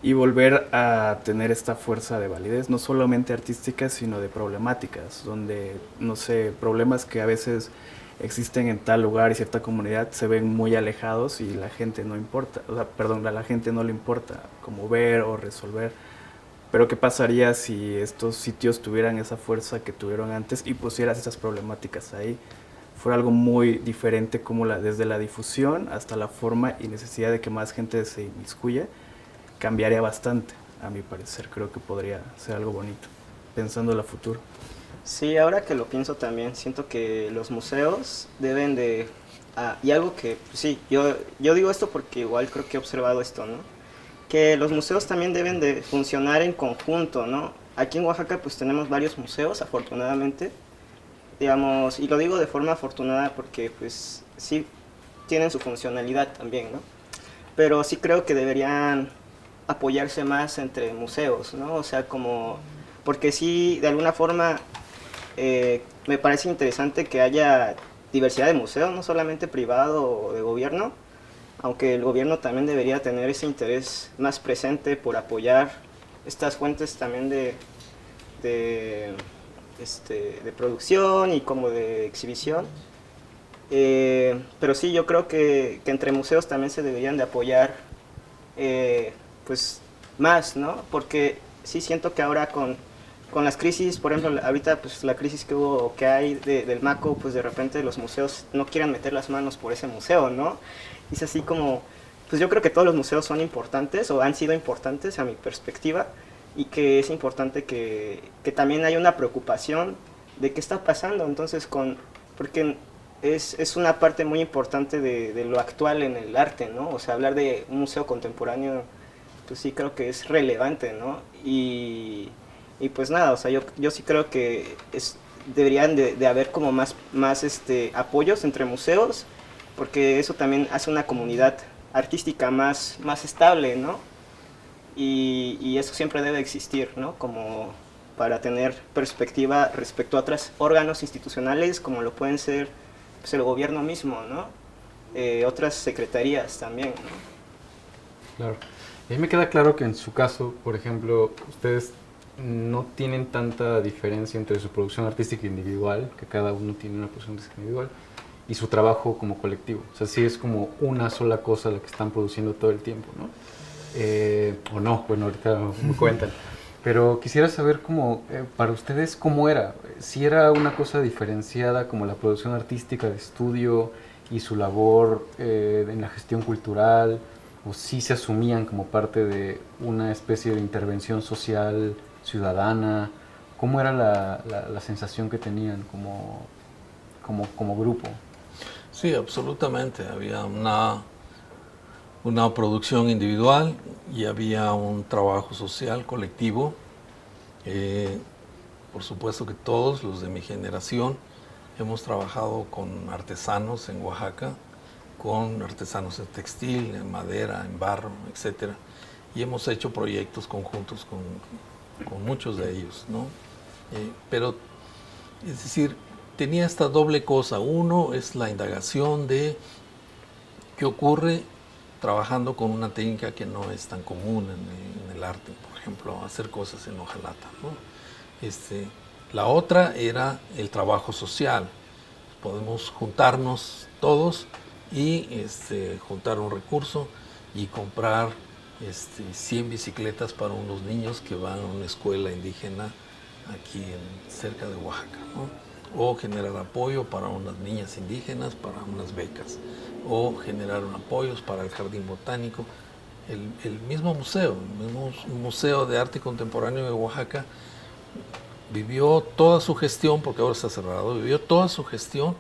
Y volver a tener esta fuerza de validez, no solamente artística, sino de problemáticas, donde, no sé, problemas que a veces existen en tal lugar y cierta comunidad se ven muy alejados y la gente no importa, a la gente no le importa como ver o resolver. Pero ¿qué pasaría si estos sitios tuvieran esa fuerza que tuvieron antes y pusieras esas problemáticas ahí? Fuera algo muy diferente como desde la difusión hasta la forma y necesidad de que más gente se inmiscuya, cambiaría bastante, a mi parecer. Creo que podría ser algo bonito, pensando en el futuro. Sí, ahora que lo pienso también, siento que los museos deben de... y algo que, pues sí, yo digo esto porque igual creo que he observado esto, ¿no? Que los museos también deben de funcionar en conjunto, ¿no? Aquí en Oaxaca pues tenemos varios museos, afortunadamente, digamos, y lo digo de forma afortunada porque pues sí tienen su funcionalidad también, ¿no? Pero sí creo que deberían apoyarse más entre museos, ¿no? O sea, como... Porque sí, de alguna forma... me parece interesante que haya diversidad de museos, no solamente privado o de gobierno, aunque el gobierno también debería tener ese interés más presente por apoyar estas fuentes también de producción y como de exhibición. Pero sí, yo creo que entre museos también se deberían de apoyar pues más, ¿no? Porque sí siento que ahora con las crisis, por ejemplo, ahorita pues la crisis que hay del MACO, pues de repente los museos no quieren meter las manos por ese museo, ¿no? Es así como, pues yo creo que todos los museos son importantes o han sido importantes a mi perspectiva, y que es importante que también haya una preocupación de qué está pasando, entonces porque es una parte muy importante de lo actual en el arte, ¿no? O sea, hablar de un museo contemporáneo, pues sí creo que es relevante, ¿no? Y pues nada, o sea, yo sí creo que deberían de haber como más apoyos entre museos, porque eso también hace una comunidad artística más estable, ¿no? Y eso siempre debe existir, ¿no? Como para tener perspectiva respecto a otros órganos institucionales, como lo pueden ser pues, el gobierno mismo, ¿no? Otras secretarías también, ¿no? Claro. Y a mí me queda claro que en su caso, por ejemplo, ustedes no tienen tanta diferencia entre su producción artística individual, que cada uno tiene una producción artística individual, y su trabajo como colectivo. O sea, sí es como una sola cosa la que están produciendo todo el tiempo, ¿no? O no, bueno, ahorita me cuentan. Pero quisiera saber cómo, para ustedes, cómo era. Si era una cosa diferenciada como la producción artística de estudio y su labor en la gestión cultural, o si se asumían como parte de una especie de intervención social ciudadana. ¿Cómo era la sensación que tenían como grupo? Sí, absolutamente. Había una producción individual y había un trabajo social colectivo. Por supuesto que todos los de mi generación hemos trabajado con artesanos en Oaxaca, con artesanos en textil, en madera, en barro, etc. Y hemos hecho proyectos conjuntos con muchos de ellos, ¿no? Pero, es decir, tenía esta doble cosa. Uno es la indagación de qué ocurre trabajando con una técnica que no es tan común en el arte, por ejemplo, hacer cosas en hojalata, ¿no? La otra era el trabajo social. Podemos juntarnos todos y juntar un recurso y comprar 100 bicicletas para unos niños que van a una escuela indígena aquí cerca de Oaxaca, ¿no? O generar apoyo para unas niñas indígenas, para unas becas, o generar apoyos para el jardín botánico. El mismo museo de arte contemporáneo de Oaxaca vivió toda su gestión, porque ahora está cerrado, vivió toda su gestión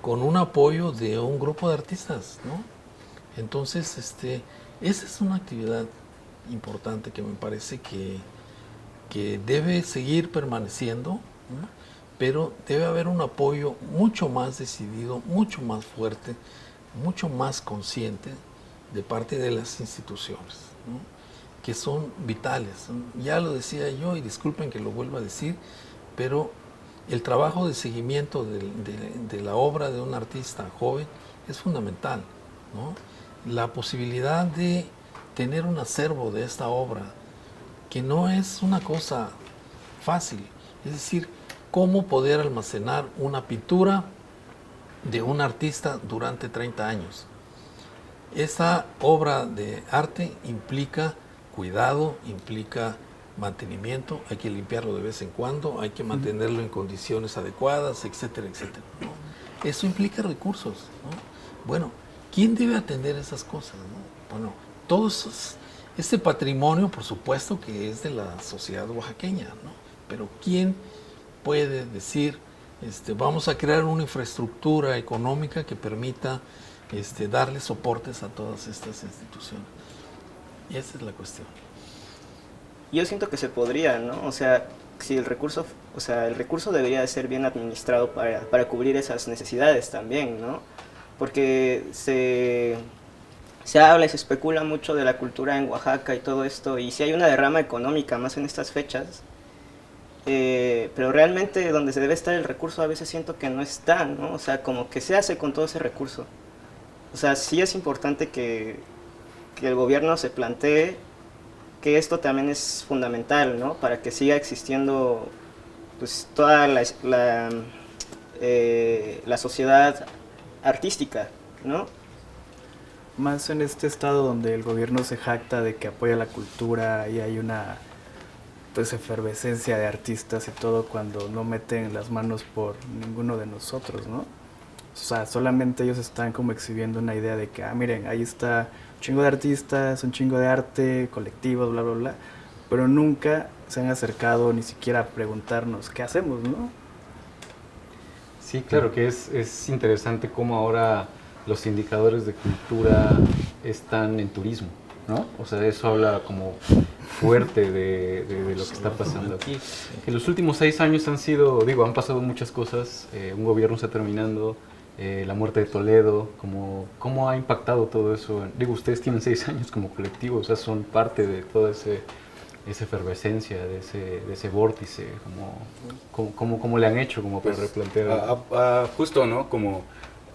con un apoyo de un grupo de artistas, ¿no? Entonces, esa es una actividad importante que me parece que debe seguir permaneciendo, ¿no? Pero debe haber un apoyo mucho más decidido, mucho más fuerte, mucho más consciente de parte de las instituciones, ¿no? Que son vitales. Ya lo decía yo, y disculpen que lo vuelva a decir, pero el trabajo de seguimiento de la obra de un artista joven es fundamental, ¿no? La posibilidad de tener un acervo de esta obra, que no es una cosa fácil, es decir, cómo poder almacenar una pintura de un artista durante 30 años. Esta obra de arte implica cuidado, implica mantenimiento, hay que limpiarlo de vez en cuando, hay que mantenerlo en condiciones adecuadas, etcétera, etcétera, ¿no? Eso implica recursos, ¿no? Bueno, ¿quién debe atender esas cosas, ¿no? Bueno, este patrimonio, por supuesto que es de la sociedad oaxaqueña, ¿no? Pero ¿quién puede decir, vamos a crear una infraestructura económica que permita darle soportes a todas estas instituciones? Y esa es la cuestión. Yo siento que se podría, ¿no? O sea, si el recurso debería de ser bien administrado para cubrir esas necesidades también, ¿no? Porque se habla y se especula mucho de la cultura en Oaxaca y todo esto, y si hay una derrama económica más en estas fechas, pero realmente donde se debe estar el recurso a veces siento que no está, ¿no? O sea, como que se hace con todo ese recurso. o sea, sí es importante que el gobierno se plantee que esto también es fundamental, ¿no? Para que siga existiendo pues toda la sociedad artística, ¿no? Más en este estado donde el gobierno se jacta de que apoya la cultura y hay una pues efervescencia de artistas y todo cuando no meten las manos por ninguno de nosotros, ¿no? O sea, solamente ellos están como exhibiendo una idea de que, miren, ahí está un chingo de artistas, un chingo de arte, colectivos, bla, bla, bla, pero nunca se han acercado ni siquiera a preguntarnos qué hacemos, ¿no? Sí, claro que es interesante cómo ahora los indicadores de cultura están en turismo, ¿no? O sea, eso habla como fuerte de lo que está pasando aquí. Que los últimos 6 años han pasado muchas cosas, un gobierno está terminando, la muerte de Toledo, ¿cómo ha impactado todo eso? Ustedes tienen 6 años como colectivo, o sea, son parte de toda esa efervescencia, de ese vórtice, ¿cómo le han hecho como para Pues, replantear? justo, ¿no? Como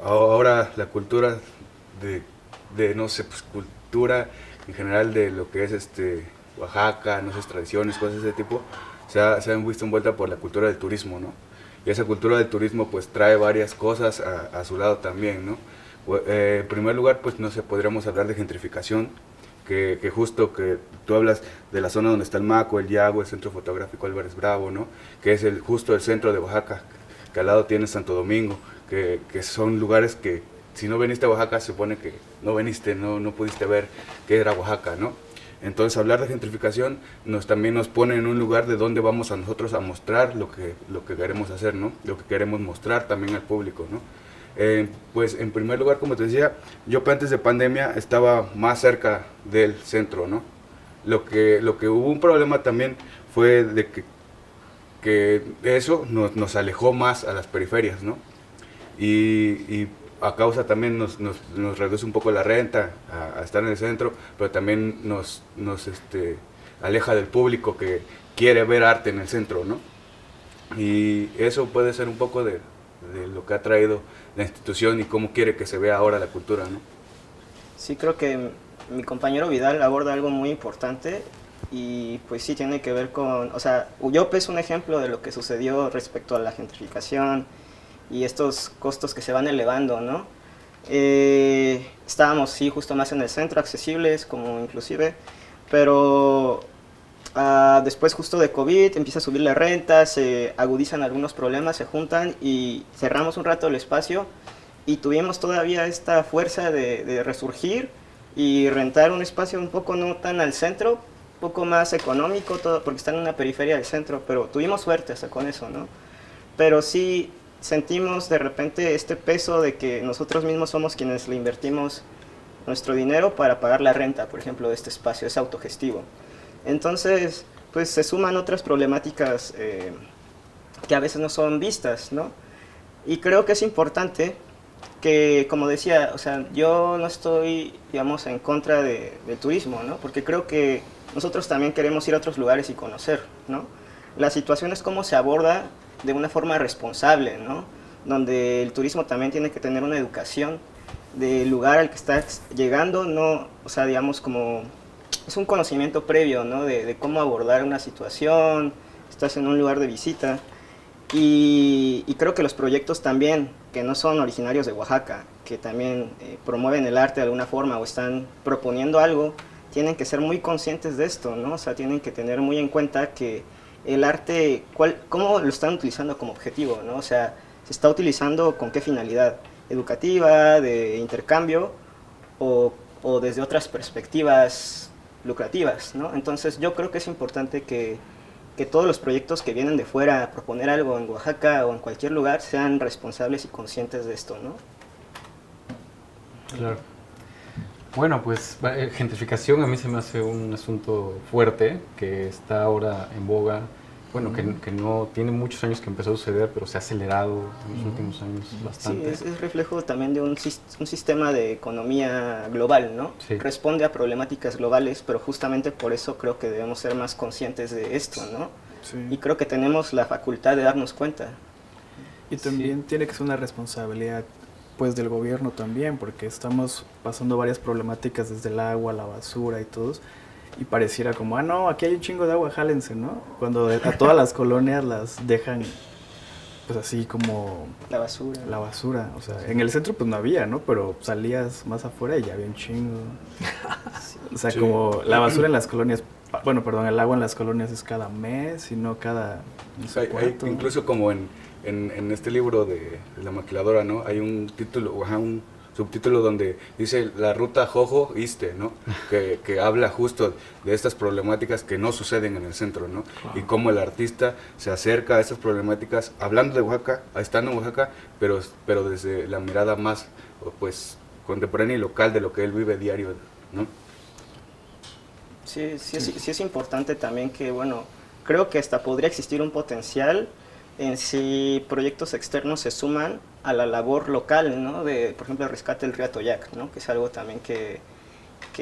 ahora la cultura no sé, pues cultura en general de lo que es Oaxaca, no sé, tradiciones, cosas de ese tipo, se han visto envuelta por la cultura del turismo, ¿no? Y esa cultura del turismo pues trae varias cosas a su lado también, ¿no? En primer lugar, pues no sé, podríamos hablar de gentrificación, que justo que tú hablas de la zona donde está el Maco, el Yago, el Centro Fotográfico Álvarez Bravo, ¿no? Que es justo el centro de Oaxaca, que al lado tiene Santo Domingo, que son lugares que si no viniste a Oaxaca se supone que no viniste, no pudiste ver qué era Oaxaca, ¿no? Entonces hablar de gentrificación también nos pone en un lugar de donde vamos a nosotros a mostrar lo que queremos hacer, ¿no? Lo que queremos mostrar también al público, ¿no? Pues en primer lugar, como te decía, yo antes de pandemia estaba más cerca del centro, ¿no? Lo que hubo un problema también fue de que eso nos alejó más a las periferias, ¿no? Y a causa también nos reduce un poco la renta a estar en el centro, pero también nos aleja del público que quiere ver arte en el centro, ¿no? Y eso puede ser un poco de lo que ha traído la institución y cómo quiere que se vea ahora la cultura, ¿no? Sí, creo que mi compañero Vidal aborda algo muy importante y pues sí tiene que ver con, o sea, Uyope es un ejemplo de lo que sucedió respecto a la gentrificación y estos costos que se van elevando, ¿no? Estábamos, sí, justo más en el centro, accesibles, como inclusive, pero después justo de COVID empieza a subir la renta, se agudizan algunos problemas, se juntan y cerramos un rato el espacio y tuvimos todavía esta fuerza de resurgir y rentar un espacio un poco no tan al centro, un poco más económico, todo, porque está en una periferia del centro, pero tuvimos suerte hasta con eso, ¿no? Pero sí sentimos de repente este peso de que nosotros mismos somos quienes le invertimos nuestro dinero para pagar la renta, por ejemplo, de este espacio, es autogestivo. Entonces, pues se suman otras problemáticas que a veces no son vistas, ¿no? Y creo que es importante que, como decía, o sea, yo no estoy, digamos, en contra del turismo, ¿no? Porque creo que nosotros también queremos ir a otros lugares y conocer, ¿no? La situación es cómo se aborda de una forma responsable, ¿no? Donde el turismo también tiene que tener una educación del lugar al que estás llegando, no, o sea, digamos como es un conocimiento previo, ¿no? De cómo abordar una situación, estás en un lugar de visita y creo que los proyectos también, que no son originarios de Oaxaca, que también promueven el arte de alguna forma o están proponiendo algo, tienen que ser muy conscientes de esto, ¿no? O sea, tienen que tener muy en cuenta que el arte, ¿cómo lo están utilizando como objetivo, ¿no? O sea, ¿se está utilizando con qué finalidad? ¿Educativa, de intercambio o desde otras perspectivas lucrativas, ¿no? Entonces yo creo que es importante que todos los proyectos que vienen de fuera a proponer algo en Oaxaca o en cualquier lugar sean responsables y conscientes de esto, ¿no? Claro. Bueno, pues gentrificación a mí se me hace un asunto fuerte que está ahora en boga. Bueno, que no tiene muchos años que empezó a suceder, pero se ha acelerado en los últimos años bastante. Sí, es reflejo también de un sistema de economía global, ¿no? Sí. Responde a problemáticas globales, pero justamente por eso creo que debemos ser más conscientes de esto, ¿no? Sí. Y creo que tenemos la facultad de darnos cuenta. Y también tiene que ser una responsabilidad pues del gobierno también, porque estamos pasando varias problemáticas desde el agua, la basura y todo, y pareciera como, no, aquí hay un chingo de agua, jálense, ¿no? Cuando a todas las colonias las dejan, pues así como... La basura. La basura, o sea, en el centro pues no había, ¿no? Pero salías más afuera y ya había un chingo. O sea, como la basura en las colonias, bueno, perdón, el agua en las colonias es cada mes y no cada... No sé cuánto. Incluso como en este libro de La Maquiladora, ¿no? Hay un título, un subtítulo donde dice la ruta Jojo-Iste, ¿no? Que habla justo de estas problemáticas que no suceden en el centro, ¿no? Claro. Y cómo el artista se acerca a estas problemáticas, hablando de Oaxaca, estando en Oaxaca, pero desde la mirada más, pues, contemporánea y local de lo que él vive diario, ¿no? Sí es importante también que, bueno, creo que hasta podría existir un potencial en si proyectos externos se suman a la labor local, ¿no? De, por ejemplo, el rescate del río Atoyac, ¿no? Que es algo también que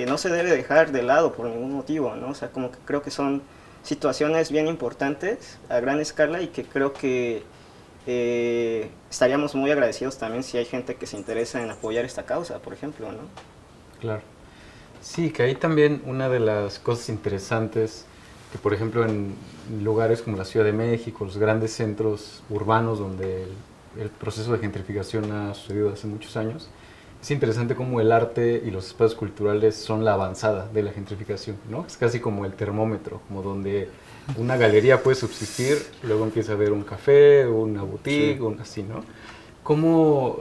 no se debe dejar de lado por ningún motivo, ¿no? O sea, como que creo que son situaciones bien importantes a gran escala y que creo que estaríamos muy agradecidos también si hay gente que se interesa en apoyar esta causa, por ejemplo, ¿no? Claro. Sí, que ahí también una de las cosas interesantes, que por ejemplo en lugares como la Ciudad de México, los grandes centros urbanos donde el proceso de gentrificación ha sucedido hace muchos años, es interesante cómo el arte y los espacios culturales son la avanzada de la gentrificación, ¿no? Es casi como el termómetro, como donde una galería puede subsistir, luego empieza a haber un café, una boutique, Sí. así, ¿no? ¿Cómo,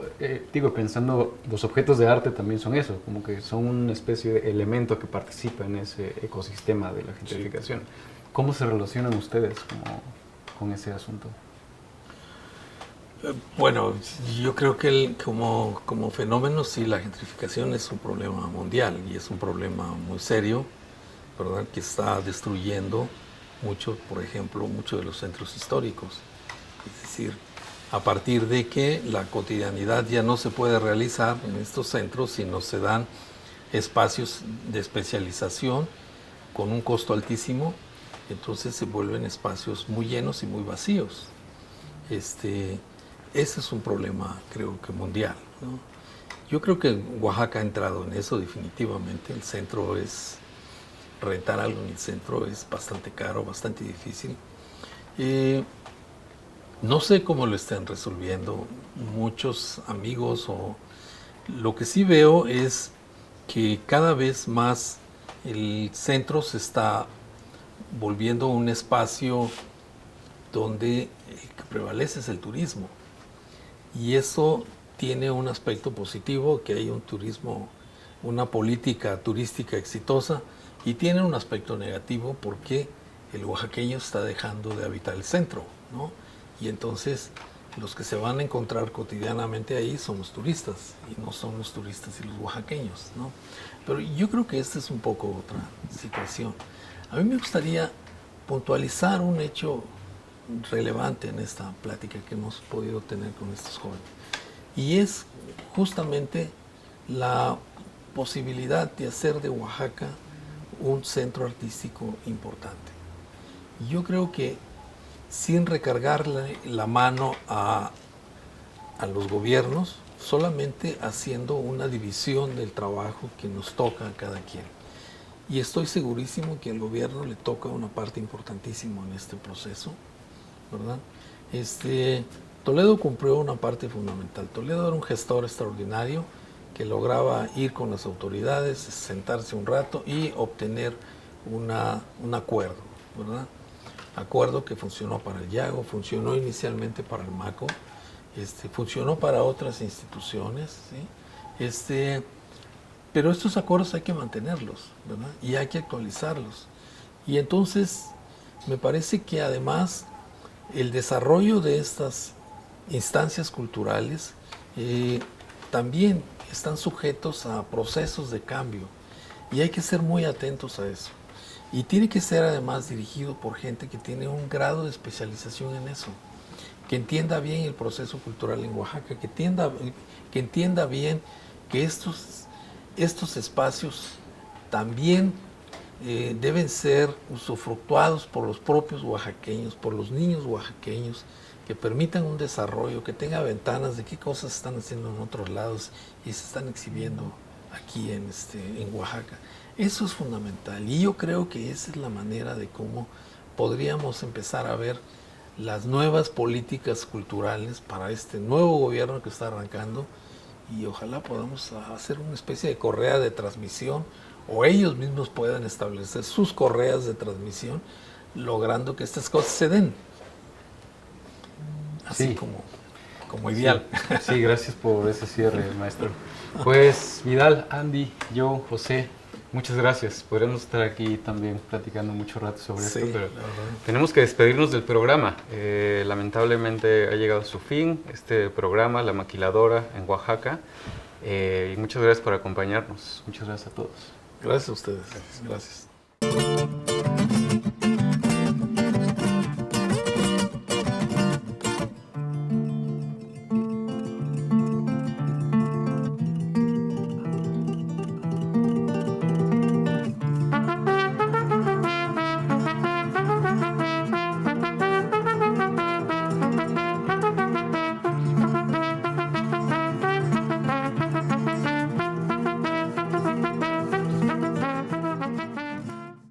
digo, pensando, los objetos de arte también son eso, como que son una especie de elemento que participa en ese ecosistema de la gentrificación? Sí. ¿Cómo se relacionan ustedes con ese asunto? Bueno, yo creo que como fenómeno, sí, la gentrificación es un problema mundial y es un problema muy serio, ¿verdad? Que está destruyendo mucho, por ejemplo, muchos de los centros históricos. Es decir, a partir de que la cotidianidad ya no se puede realizar en estos centros, sino se dan espacios de especialización con un costo altísimo, entonces se vuelven espacios muy llenos y muy vacíos. Ese es un problema, creo que mundial, ¿no? Yo creo que Oaxaca ha entrado en eso definitivamente. El centro rentar algo en el centro es bastante caro, bastante difícil. No sé cómo lo estén resolviendo muchos amigos, o lo que sí veo es que cada vez más el centro se está volviendo un espacio donde el que prevalece es el turismo. Y eso tiene un aspecto positivo, que hay un turismo, una política turística exitosa, y tiene un aspecto negativo porque el oaxaqueño está dejando de habitar el centro, ¿no? Y entonces los que se van a encontrar cotidianamente ahí son los turistas, y no son los turistas y los oaxaqueños, ¿no? Pero yo creo que esta es un poco otra situación. A mí me gustaría puntualizar un hecho relevante en esta plática que hemos podido tener con estos jóvenes, y es justamente la posibilidad de hacer de Oaxaca un centro artístico importante. Yo creo que sin recargarle la mano a los gobiernos, solamente haciendo una división del trabajo que nos toca a cada quien. Y estoy segurísimo que al gobierno le toca una parte importantísima en este proceso, ¿verdad? Toledo cumplió una parte fundamental. Toledo era un gestor extraordinario que lograba ir con las autoridades, sentarse un rato y obtener un acuerdo, ¿verdad? Acuerdo que funcionó para el Yago, funcionó inicialmente para el MACO, funcionó para otras instituciones, ¿sí? Pero estos acuerdos hay que mantenerlos, ¿verdad? Y hay que actualizarlos. Y entonces me parece que además el desarrollo de estas instancias culturales también están sujetos a procesos de cambio, y hay que ser muy atentos a eso. Y tiene que ser además dirigido por gente que tiene un grado de especialización en eso, que entienda bien el proceso cultural en Oaxaca, que entienda bien que estos espacios también deben ser usufructuados por los propios oaxaqueños, por los niños oaxaqueños, que permitan un desarrollo, que tenga ventanas de qué cosas se están haciendo en otros lados y se están exhibiendo aquí en Oaxaca. Eso es fundamental y yo creo que esa es la manera de cómo podríamos empezar a ver las nuevas políticas culturales para este nuevo gobierno que está arrancando, y ojalá podamos hacer una especie de correa de transmisión, o ellos mismos puedan establecer sus correas de transmisión, logrando que estas cosas se den. Así Sí. como ideal. Sí, gracias por ese cierre, maestro. Pues Vidal, Andy, yo, José, muchas gracias. Podríamos estar aquí también platicando mucho rato sobre Sí, esto, pero la verdad. tenemos que despedirnos del programa. Lamentablemente ha llegado a su fin este programa, La Maquiladora en Oaxaca. Y muchas gracias por acompañarnos. Muchas gracias a todos. Gracias a ustedes. Gracias.